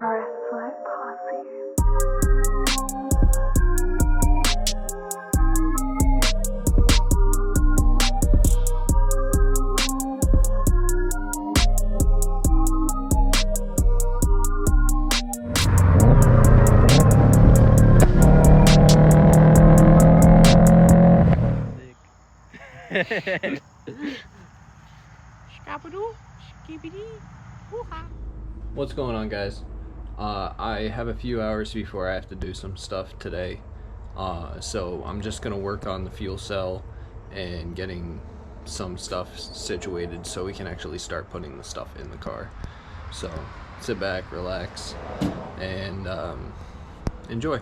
Wrestler Posse. What's going on, guys? I have a few hours before I have to do some stuff today, so I'm just gonna work on the fuel cell and getting some stuff situated so we can actually start putting the stuff in the car. So sit back, relax, and enjoy.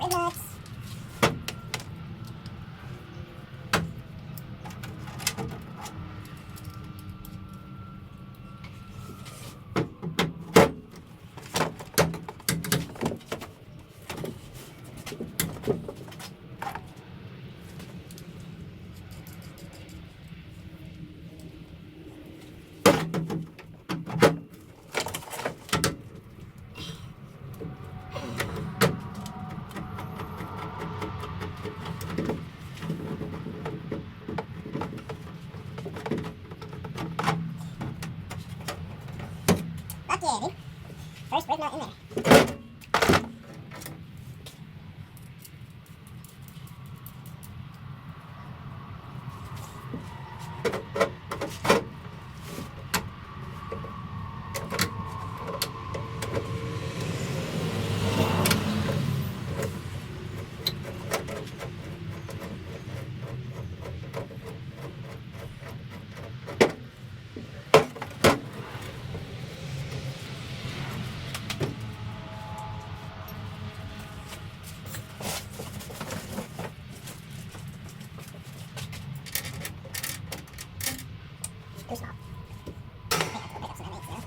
Relax. Okay. first, where's not in there? There's not. I think I can pick up some inmates there.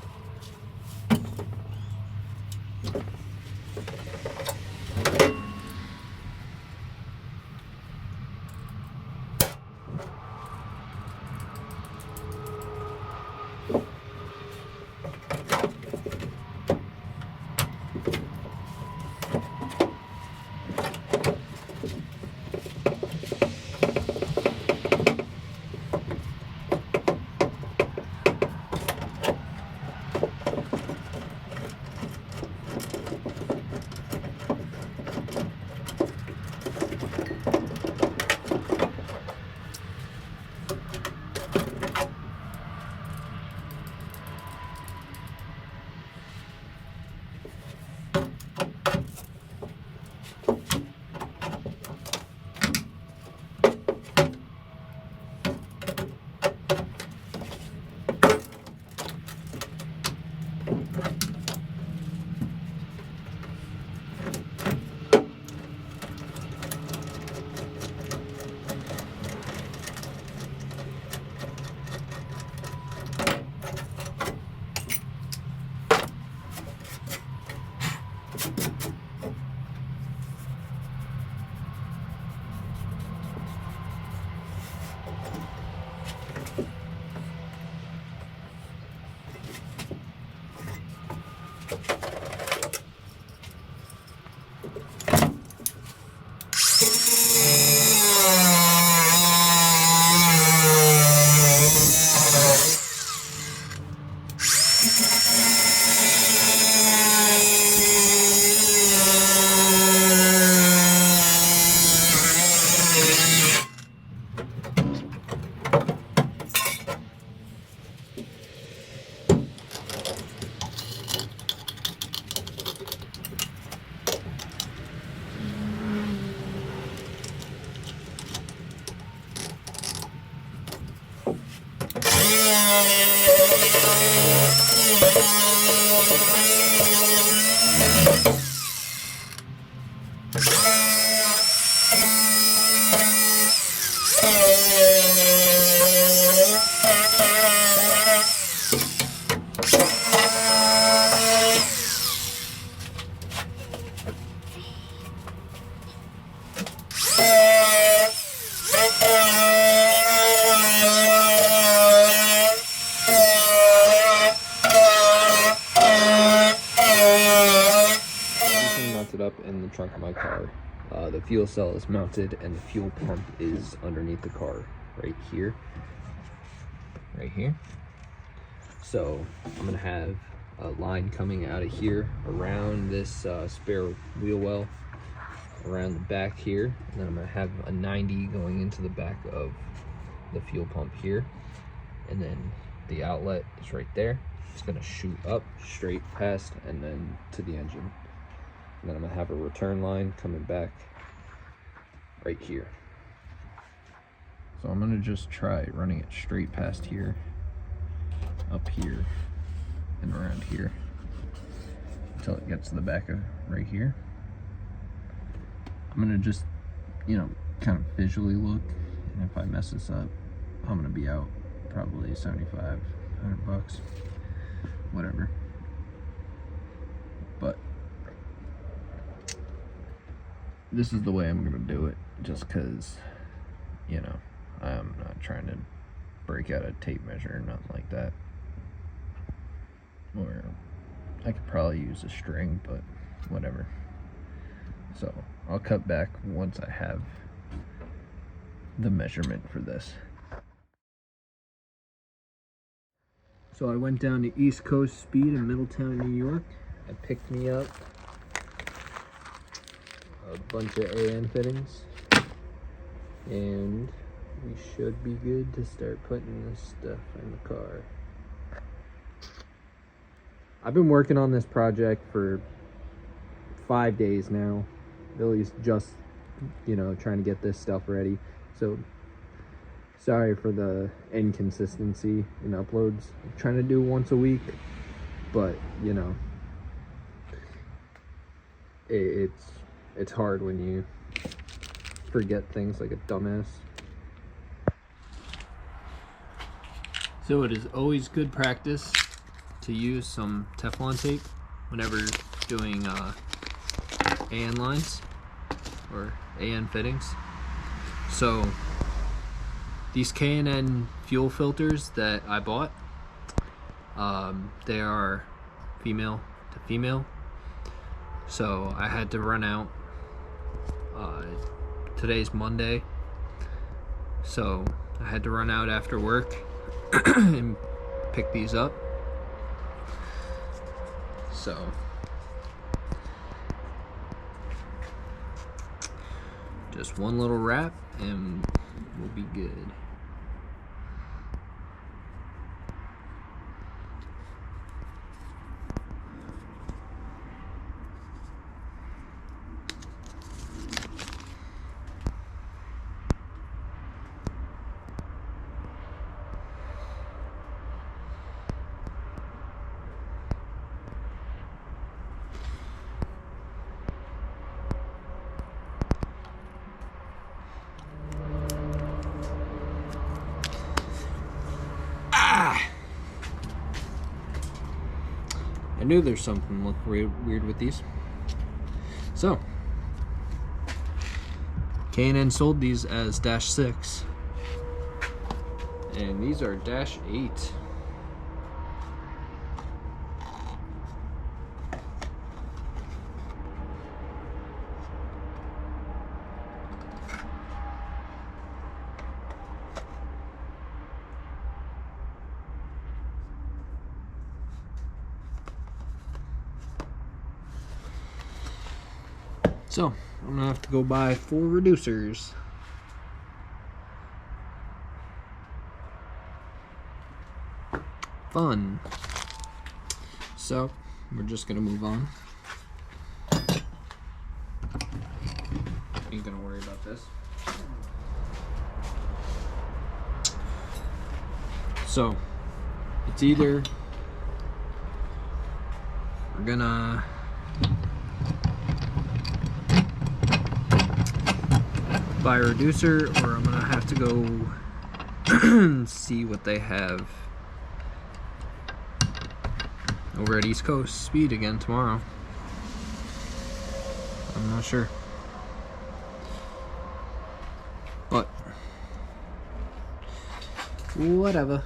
Mounted up in the trunk of my car. The fuel cell is mounted and the fuel pump is underneath the car right here. So I'm gonna have a line coming out of here around this spare wheel well around the back here, and then I'm gonna have a 90 going into the back of the fuel pump here, and then the outlet is right there. It's gonna shoot up straight past and then to the engine. And then I'm gonna have a return line coming back right here. So I'm gonna just try running it straight past here, up here, and around here until it gets to the back of right here. I'm gonna just, kind of visually look, and if I mess this up, I'm gonna be out probably 75, 100 bucks, whatever. But this is the way I'm gonna do it, just because, I'm not trying to break out a tape measure or nothing like that. Or I could probably use a string, but whatever. So I'll cut back once I have the measurement for this. So I went down to East Coast Speed in Middletown, New York. I picked me up a bunch of AN fittings, and we should be good to start putting this stuff in the car. I've been working on this project for 5 days now. Billy's just, trying to get this stuff ready. So sorry for the inconsistency in uploads. I'm trying to do once a week, but it's hard when you forget things like a dumbass. So it is always good practice to use some Teflon tape whenever doing AN lines or AN fittings. So these K&N fuel filters that I bought, they are female to female. So I had to run out. Today's Monday, so I had to run out after work and pick these up. So just one little wrap and we'll be good. I knew there's something look weird with these. So, K&N sold these as -6, and these are -8. So, I'm gonna have to go buy 4 reducers. Fun. So, we're just gonna move on. Ain't gonna worry about this. So, it's either we're gonna buy a reducer, or I'm gonna have to go see what they have over at East Coast Speed again tomorrow. I'm not sure, but whatever.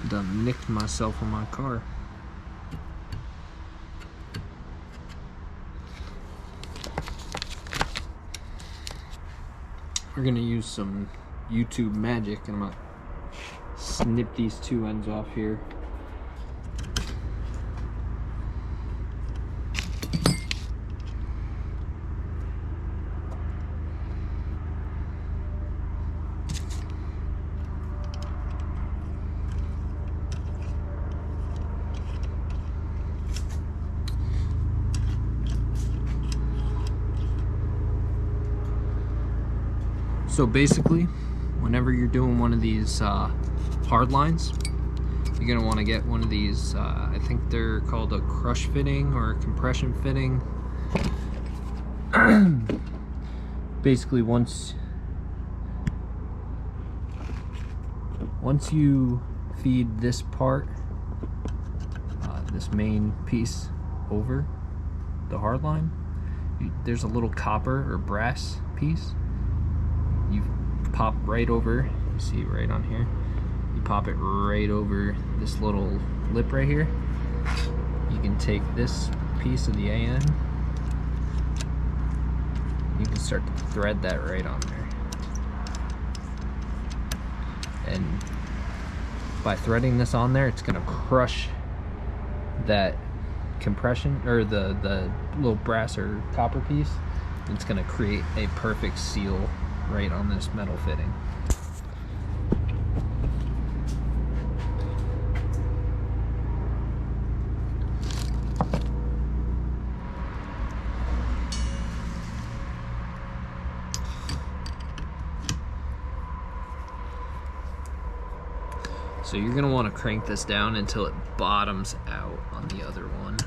I done nicked myself on my car. We're gonna use some YouTube magic, and I'm gonna snip these 2 ends off here. So basically, whenever you're doing one of these hard lines, you're gonna want to get one of these, I think they're called a crush fitting or a compression fitting. Basically, once you feed this part, this main piece over the hard line, there's a little copper or brass piece. pop right over, you see right on here, you pop it right over this little lip right here. You can take this piece of the AN, you can start to thread that right on there. And by threading this on there, it's gonna crush that compression, or the little brass or copper piece. It's gonna create a perfect seal right on this metal fitting. So you're gonna want to crank this down until it bottoms out on the other one.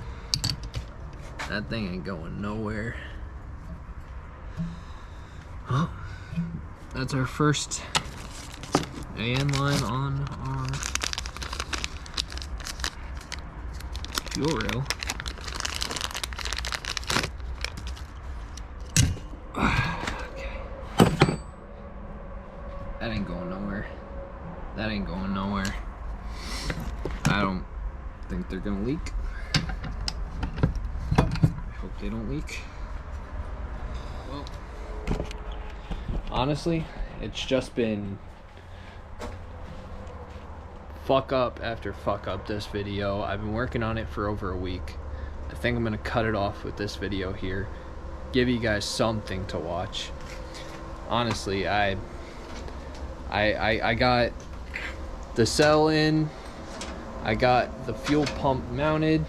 That thing ain't going nowhere. Well, that's our first AN line on our fuel rail. Okay. That ain't going nowhere. That ain't going nowhere. I don't think they're gonna leak. I hope they don't leak. Well, honestly, it's just been fuck up after fuck up this video. I've been working on it for over a week. I think I'm gonna cut it off with this video here. Give you guys something to watch. Honestly, I got the cell in, I got the fuel pump mounted,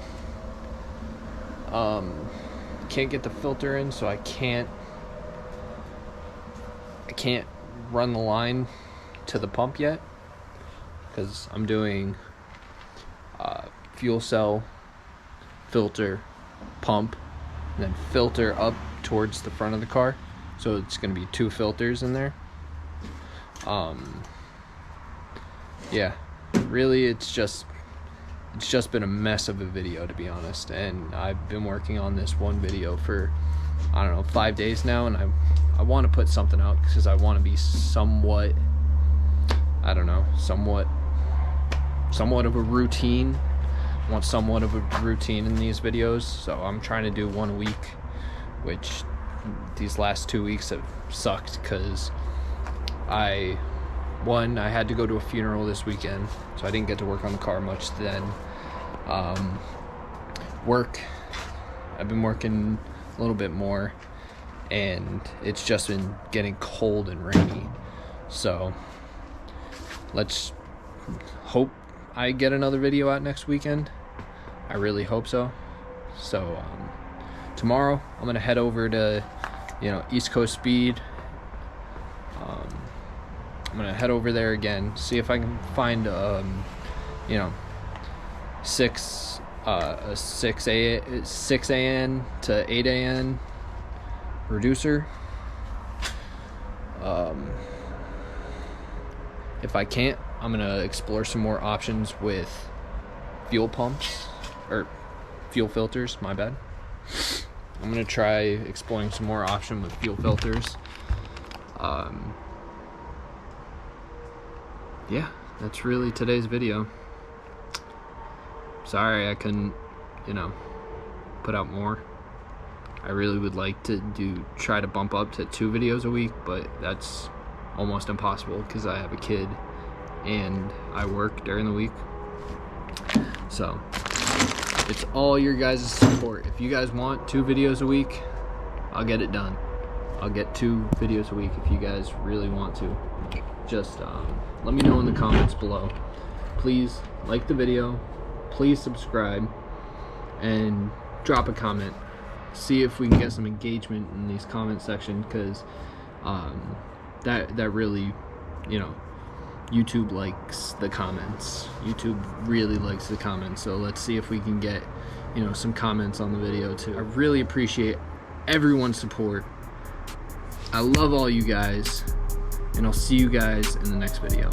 can't get the filter in, so I can't run the line to the pump yet, because I'm doing fuel cell, filter, pump, and then filter up towards the front of the car, so it's going to be 2 filters in there. Yeah, really it's just been a mess of a video, to be honest, and I've been working on this one video for, I don't know, 5 days now, and I want to put something out because I want to be somewhat, I don't know, somewhat of a routine. I want somewhat of a routine in these videos, so I'm trying to do one a week, which these last 2 weeks have sucked because I had to go to a funeral this weekend, so I didn't get to work on the car much then. Work, I've been working a little bit more, and it's just been getting cold and rainy, so let's hope I get another video out next weekend. I really hope so. So tomorrow I'm gonna head over to East Coast Speed. I'm gonna head over there again, see if I can find 6 AN to 8 AN reducer. If I can't, I'm gonna explore some more options with fuel pumps, or fuel filters, my bad. I'm gonna try exploring some more options with fuel filters. Yeah, that's really today's video. Sorry I couldn't, put out more. I really would like to try to bump up to 2 videos a week, but that's almost impossible because I have a kid and I work during the week. So it's all your guys' support. If you guys want 2 videos a week, I'll get it done. I'll get 2 videos a week if you guys really want to. Just let me know in the comments below. Please like the video, please subscribe, and drop a comment. See if we can get some engagement in these comment section, because that really, YouTube likes the comments. YouTube really likes the comments, so let's see if we can get some comments on the video too. I really appreciate everyone's support. I love all you guys, and I'll see you guys in the next video.